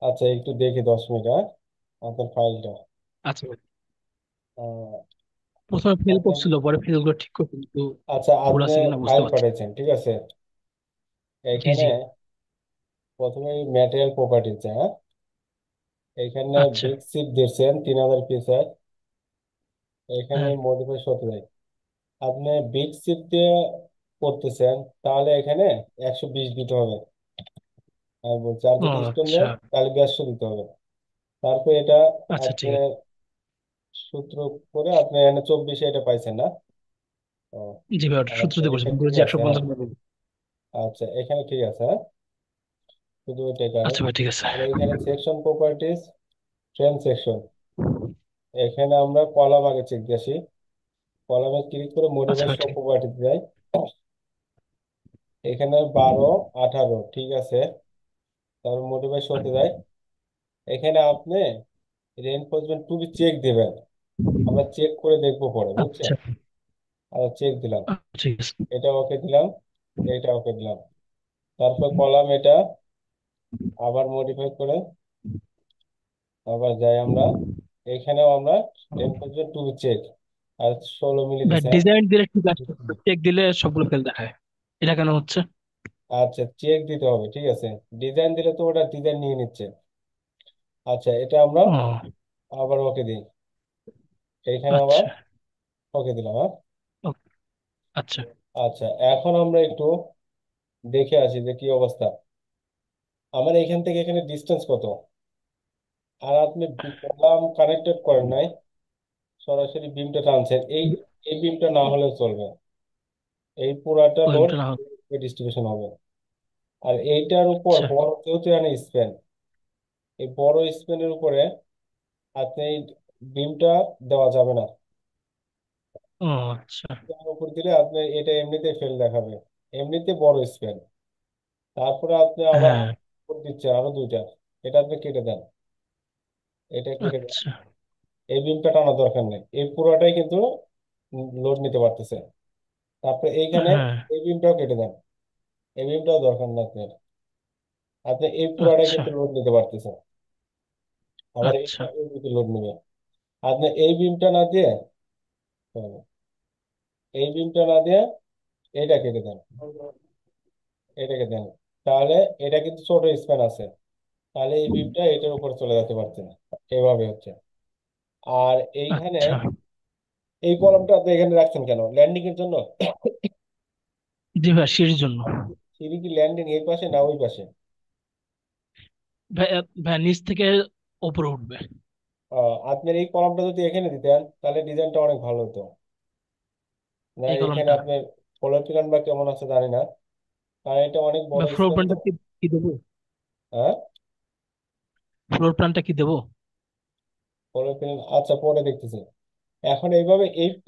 আচ্ছা, একটু দেখি 10 মিনিট, হ্যাঁ, আপনার ফাইলটা। আচ্ছা ভাই। আহ, প্রথমে ফেল আপনি, করছিল, পরে ফেল গুলো ঠিক করছে, কিন্তু আচ্ছা, ভুল আপনি আছে কিনা বুঝতে ফাইল পারছি না। পাঠিয়েছেন, ঠিক আছে। জি এখানে জি। প্রথমে ম্যাটেরিয়াল প্রপার্টিজ, হ্যাঁ, এখানে আচ্ছা। বিগ শিপ দিচ্ছেন 3,000 পিসের। এখানে হ্যাঁ। মডিফাই 17। আপনি বিগ শিপ দিয়ে করতেছেন, তাহলে এখানে 120 দিতে হবে। আমি বলছি, আর ও যদি স্টোন আচ্ছা। দেন তাহলে 150 দিতে হবে। তারপর এটা আচ্ছা আপনি ঠিক আছে। সূত্র করে আপনি এখানে 24 এটা পাইছেন না? ও, জি ভাই, ওটা সূত্র আচ্ছা, দিয়ে করছি, এখানে আমি ঠিক করেছি একশো আছে, হ্যাঁ। পঞ্চাশ টাকা। আচ্ছা, এখানে ঠিক আছে, হ্যাঁ, শুধু এটাই আচ্ছা কারেক্ট। ভাই ঠিক আছে। আর এখানে সেকশন প্রপার্টিজ, ট্রেন সেকশন, এখানে আমরা কলাম আগে চেক দিয়ে আসি। কলামে ক্লিক করে আচ্ছা মডিফাই ভাই শো ঠিক। প্রপার্টিজ যাই। এখানে 12, 18 ঠিক আছে। তারপর মডিফাই শোতে যায়। এখানে আপনি রেনফোর্সমেন্ট টু বি চেক দিবেন। আমরা চেক করে দেখবো পরে, বুঝছেন। আচ্ছা। আর চেক দিলাম, আচ্ছা, ঠিক আছে। এটা ওকে দিলাম, এটা ওকে দিলাম। তারপর কলাম এটা আবার মডিফাই করে আবার যাই আমরা। এখানেও আমরা রেনফোর্সমেন্ট টু বি চেক আর 16 মিলি ভাই দিছে। ডিজাইন দিলে ঠিক আছে, চেক দিলে সবগুলো ফেল দেখায়, এটা কেন হচ্ছে? আচ্ছা, চেক দিতে হবে, ঠিক আছে। ডিজাইন দিলে তো ওটা ডিজাইন নিয়ে নিচ্ছে। আচ্ছা, এটা আমরা ও। আবার ওকে দিই। এইখানে আবার আচ্ছা। ওকে দিলাম, হ্যাঁ। ও, আচ্ছা। আচ্ছা, এখন আমরা একটু দেখে আসি যে কি অবস্থা। আমার এখান থেকে এখানে ডিস্টেন্স কত। আর আপনি কলাম কানেক্টেড করেন নাই, সরাসরি বিমটা টানছেন। এই এই বিমটা না হলেও চলবে। এই পুরাটা লোড ওইটা না হোক। ডিস্ট্রিবিউশন হবে। আর এইটার উপর আচ্ছা। বড় যেহেতু এখানে স্প্যান, এই বড় স্প্যানের উপরে আপনি এই বিমটা দেওয়া যাবে না। ও আচ্ছা। এর উপর দিলে আপনি এটা এমনিতে ফেল দেখাবে, এমনিতে বড় স্প্যান। তারপরে আপনি আবার হ্যাঁ। উপর দিচ্ছেন আরো দুইটা, এটা আপনি কেটে দেন, এটা কেটে দেন। আচ্ছা। এই বিমটা টানার দরকার নেই, এই পুরোটাই কিন্তু লোড নিতে পারতেছে। তারপরে এইখানে হ্যাঁ। এই বিমটাও কেটে দেন, এই বিমটাও দরকার না আপনার। আপনি এই পুরোটাই আচ্ছা। কিন্তু লোড নিতে পারতেছেন। আবার আচ্ছা। এইটা এই লোড নেবে। আপনি এই বিমটা না দিয়ে, এই বিমটা না দিয়ে এটা কেটে দেন, এটাকে দেন। তাহলে এটা কিন্তু ছোট স্প্যান আছে, তাহলে এই বিমটা এটার উপর চলে যেতে পারছে না। এভাবে হচ্ছে। আর এইখানে আচ্ছা। এই কলামটা আপনি এখানে রাখছেন কেন, ল্যান্ডিং এর জন্য? জি ভাই, সিঁড়ির জন্য। সিঁড়ি কি ল্যান্ডিং এই পাশে না ওই পাশে? ভাই ভাই নিচ থেকে উপরে উঠবে। আপনার এই কলামটা যদি এখানে দিতেন তাহলে ডিজাইনটা অনেক ভালো হতো। না, এই এখানে কলমটা। আপনার ফ্লোর প্ল্যান বা কেমন আছে জানি না, কারণ এটা অনেক বড় ভাই ফ্লোর স্পেস তো। প্ল্যানটা কি কি দেবো? হ্যাঁ, ফ্লোর প্ল্যানটা কি দেবো? ফ্লোর প্ল্যান আচ্ছা পরে দেখতেছি। এখন এইভাবে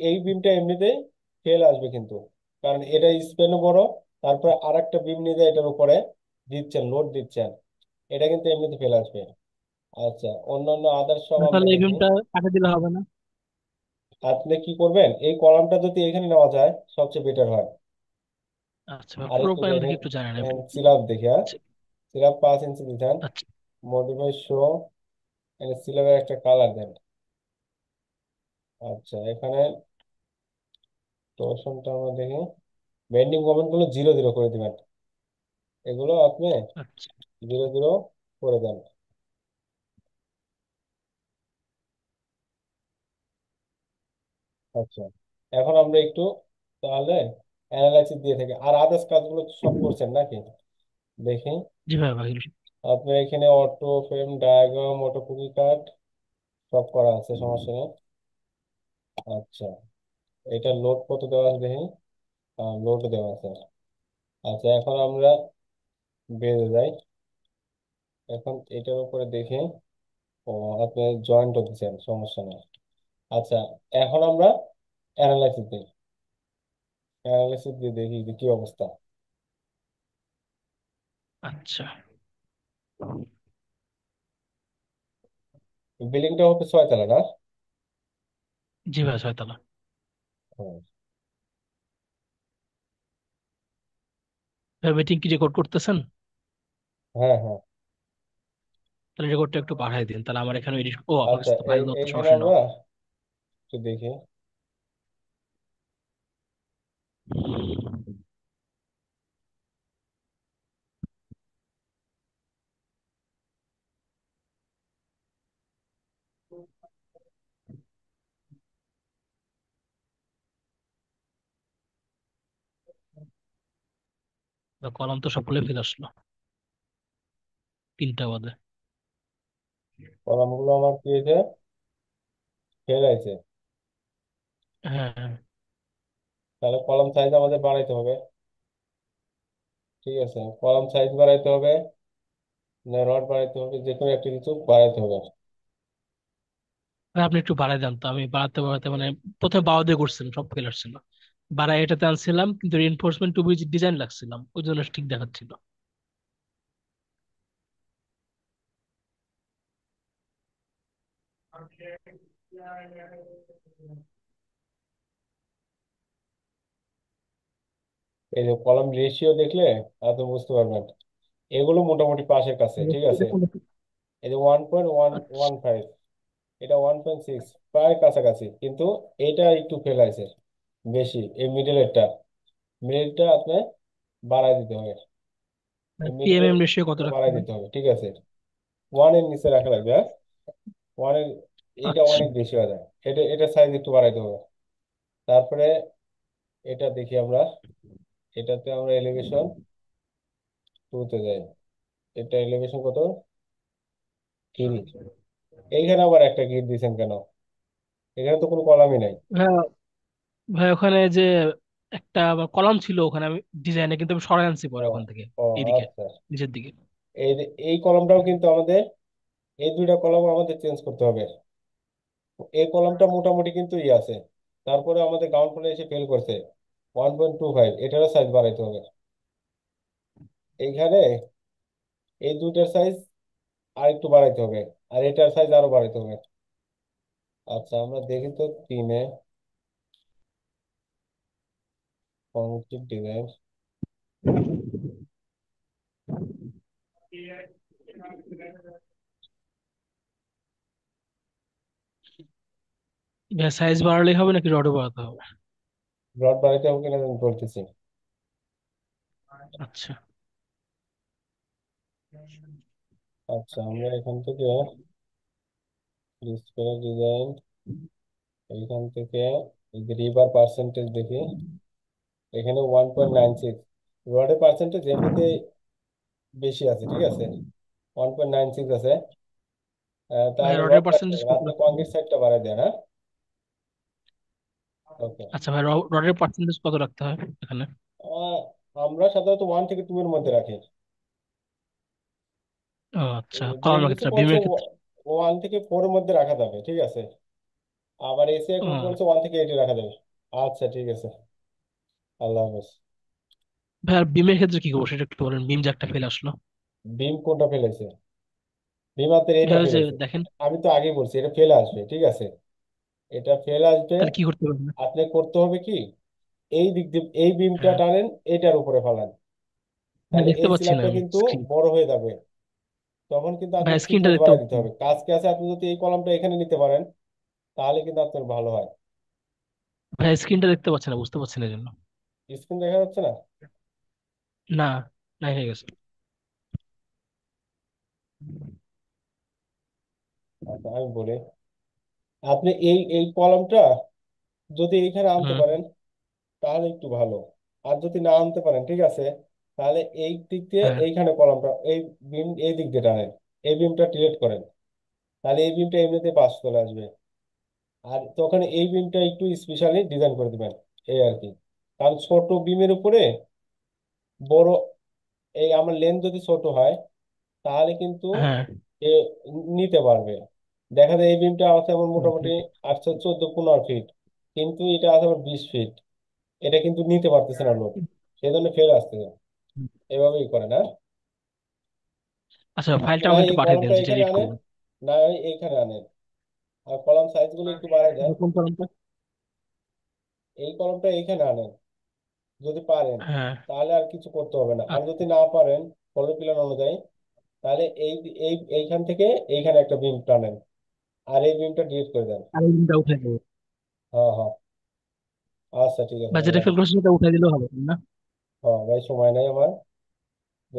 এই বিমটা এমনিতেই ফেল আসবে কিন্তু, কারণ এটা স্পেনও বড়। তারপরে আর একটা বিম নিয়ে যায় এটার উপরে দিচ্ছেন, লোড দিচ্ছেন, এটা কিন্তু এমনিতে ফেল আসবে। আচ্ছা, অন্যান্য আদার্স সব আমরা তাহলে এই দেখি। বিমটা কাটে দিলে হবে না? আপনি কি করবেন, এই কলামটা যদি এখানে নেওয়া যায় সবচেয়ে বেটার হয়। আচ্ছা, আর ফ্লোর একটু প্ল্যান দেখে দেখেন, একটু জানেন আপনি। সিলাব দেখি, হ্যাঁ, সিলাব 5 ইঞ্চি দিচ্ছেন। আচ্ছা। মডিফাই শো, সিলাবের একটা কালার দেন। আচ্ছা, এখানে টর্শনটা আমরা দেখি, বেন্ডিং মোমেন্ট গুলো 0, 0 করে দিবেন। এগুলো আপনি আচ্ছা। 0, 0 করে দেন। আচ্ছা, এখন আমরা একটু তাহলে অ্যানালাইসিস দিয়ে থাকি। আর আদার্স কাজগুলো তো সব করছেন নাকি দেখি। জি ভাই ভাই। আপনার এখানে auto frame diagram, auto cookie cut সব করা আছে, সমস্যা নেই। আচ্ছা, এটা লোড কত দেওয়া আছে দেখি। লোড দেওয়া আছে। আচ্ছা, এখন আমরা বেড়ে যাই। এখন এটার উপরে দেখি। ও, আপনি জয়েন্টও দিচ্ছেন, সমস্যা নেই। আচ্ছা, এখন আমরা অ্যানালাইসিস দিই। অ্যানালাইসিস দিয়ে দেখি যে কি অবস্থা। আচ্ছা। বিল্ডিংটা হচ্ছে 6 তলা না? জি ভাই, ছয়তলা। হুম। ভাই মিটিং কি রেকর্ড করতেছেন? হ্যাঁ, হ্যাঁ। তাহলে রেকর্ডটা একটু পাঠাই দিন, তাহলে আমার এখানে এডিট, ও আমার আচ্ছা, কাছে তো ফাইল দেওয়ার তো এইখানে সমস্যা নাও। আমরা একটু দেখি। কলাম তো সবগুলো ফেল আসলো, তিনটা বাদে। কলামগুলো আমার কি হয়েছে, ফেল আছে। হ্যাঁ হ্যাঁ। তাহলে কলাম সাইজ আমাদের বাড়াইতে হবে। ঠিক আছে, কলাম সাইজ বাড়াইতে হবে, না রড বাড়াইতে হবে, যে কোনো একটা কিছু বাড়াইতে হবে। ভাই আপনি একটু বাড়াই দেন তো, আমি বাড়াতে বাড়াতে মানে প্রথমে বাড়া দিয়ে করছিলাম, সব ফেল আসছিল। বাড়াই এটাতে আনছিলাম, কিন্তু রিইনফোর্সমেন্ট টু ডিজাইন লাগছিলাম, ওই জন্য ঠিক দেখাচ্ছিল। এই যে কলাম রেশিও দেখলে আপনি বুঝতে পারবেন, এগুলো মোটামুটি পাশের কাছে, ঠিক আছে। এই যে 1.115, এটা 1.6, প্রায় কাছাকাছি, কিন্তু এটা একটু ফেল আছে বেশি। এই মিডলেরটা আপনি বাড়াই দিতে হবে। এই পিএমএম রেশিও কত মিডলেরটা রাখতে বাড়াই হবে? দিতে হবে, ঠিক আছে। ওয়ানের নিচে রাখা লাগবে, হ্যাঁ। ওয়ানের, এইটা আচ্ছা। অনেক বেশি হয়ে যায়, এটা সাইজ একটু বাড়াইতে হবে। তারপরে এটা দেখি আমরা, এটাতে আমরা এলিভেশন টুতে যাই। এটা এলিভেশন কত, 3। এইখানে আবার একটা গিট দিয়েছেন কেন? এখানে তো কোনো কলামই নাই। ভাই, ভাই ওখানে যে একটা কলাম ছিল ওখানে, আমি ডিজাইনে কিন্তু আমি সরাই আনছি পরে ও, ওখান থেকে, ও এইদিকে, আচ্ছা। নিচের দিকে। এই কলমটাও কিন্তু আমাদের, এই দুইটা কলম আমাদের চেঞ্জ করতে হবে। এই কলমটা মোটামুটি কিন্তু আছে, তারপরে আমাদের গ্রাউন্ড ফ্লোরে এসে ফেল করছে। 1.25, এটারও সাইজ বাড়াইতে হবে। এইখানে এই দুইটার সাইজ আর একটু বাড়াইতে হবে, আর এটার সাইজ আরো বাড়াইতে হবে। আচ্ছা, আমরা দেখি তো 3-এ কংক্রিট ডিজাইন। ভাই সাইজ বাড়ালেই হবে নাকি রডও বাড়াতে হবে? রড বাড়াইতে হবে কিনা আমি বলতেছি। আচ্ছা। আচ্ছা, আমরা এখান থেকে ডিসপ্লে ডিজাইন, এইখান থেকে রিবার পার্সেন্টেজ দেখি। এখানে 1.96, রডের পার্সেন্টেজ এমনিতে বেশি আছে, ঠিক আছে। 1.96 আছে। ভাই তাহলে রডের রড বাড়াতে পার্সেন্টেজ হবে না, কত আপনি রাখতে হবে? কংক্রিট সাইডটা বাড়াই দেন, হ্যাঁ। ওকে। আচ্ছা ভাই, রডের পার্সেন্টেজ কত রাখতে হয় এখানে? আমরা সাধারণত 1 থেকে 2 এর মধ্যে রাখি। ও আচ্ছা, যে কলামের নিচে ক্ষেত্রে, বলছে বিমের ক্ষেত্রে? 1 থেকে 4 এর মধ্যে রাখা যাবে, ঠিক আছে। আবার এসিআই কোড ও বলছে 1 থেকে 8 রাখা যাবে। আচ্ছা, ঠিক আছে। আল্লাহ হাফেজ। ভাই, আর বিমের ক্ষেত্রে কি করবো সেটা একটু বলেন, বিম যে একটা ফেল আসলো। বিম কোনটা ফেলেছে? বিম আপনার এইটা ভাই ওই যে ফেলেছে। দেখেন। আমি তো আগেই বলছি এটা ফেলে আসবে, ঠিক আছে। এটা ফেলে আসবে। তাহলে কি করতে পারবেন? আপনি করতে হবে কি, এই দিক দিয়ে এই বিমটা হ্যাঁ। টানেন, এটার উপরে ফালান। ভাই তাহলে দেখতে এই পাচ্ছি না স্ল্যাবটা আমি কিন্তু স্ক্রিন। বড় হয়ে যাবে। তখন কিন্তু ভাই আপনার স্ক্রিনটা থিকনেস দেখতে বাড়ায় দিতে পাচ্ছি না। হবে। কাজ কে আছে, আপনি যদি এই কলমটা এখানে নিতে পারেন তাহলে কিন্তু আপনার ভালো হয়। ভাই স্ক্রিনটা দেখতে পাচ্ছি না, বুঝতে পারছি না এই জন্য। স্ক্রিন দেখা যাচ্ছে না? না, নাই হয়ে গেছে। আচ্ছা, আমি বলি, আপনি এই এই কলমটা যদি এইখানে আনতে হুম। পারেন তাহলে একটু ভালো। আর যদি না আনতে পারেন, ঠিক আছে, তাহলে এই দিক দিয়ে হ্যাঁ। এইখানে কলমটা, এই বিম এই দিক দিয়ে টানেন, এই বিমটা ডিলিট করেন। তাহলে এই বিমটা এমনিতে পাশ চলে আসবে। আর তখন এই বিমটা একটু স্পেশালি ডিজাইন করে দিবেন, এই আর কি। কারণ ছোট বিমের উপরে বড়, এই আমার লেন্থ যদি ছোট হয় তাহলে কিন্তু হ্যাঁ। এ নিতে পারবে। দেখা যায় এই বিমটা আছে আমার মোটামুটি 14-15 ফিট, কিন্তু এটা আছে আমার 20 ফিট। এটা কিন্তু নিতে পারতেছে না লোড, সেই জন্য ফেল আসতেছে। এভাবেই করে না। আচ্ছা, আপনি ফাইলটা না আমাকে এই একটু পাঠিয়ে দেন কলমটা যেটা এখানে এডিট আনেন, করবো। না এইখানে আনেন, আর কলম সাইজ গুলো একটু বাড়াই দেন। কোন কলমটা? এই কলমটা এইখানে আনেন যদি পারেন, হ্যাঁ। তাহলে আর কিছু করতে হবে না। আর আচ্ছা। যদি না পারেন ফলো প্ল্যান অনুযায়ী, তাহলে এইখান থেকে এইখানে একটা বিম টানেন, আর এই বিমটা ডিলিট করে দেন। আর এই দিনটা উঠে দেবো। হ্যাঁ হ্যাঁ, আচ্ছা ঠিক আছে বা ভাই। যেটা ফেল করছে সেটা উঠে দিলেও হবে, তাই না? হ্যাঁ ভাই, সময় নাই আমার।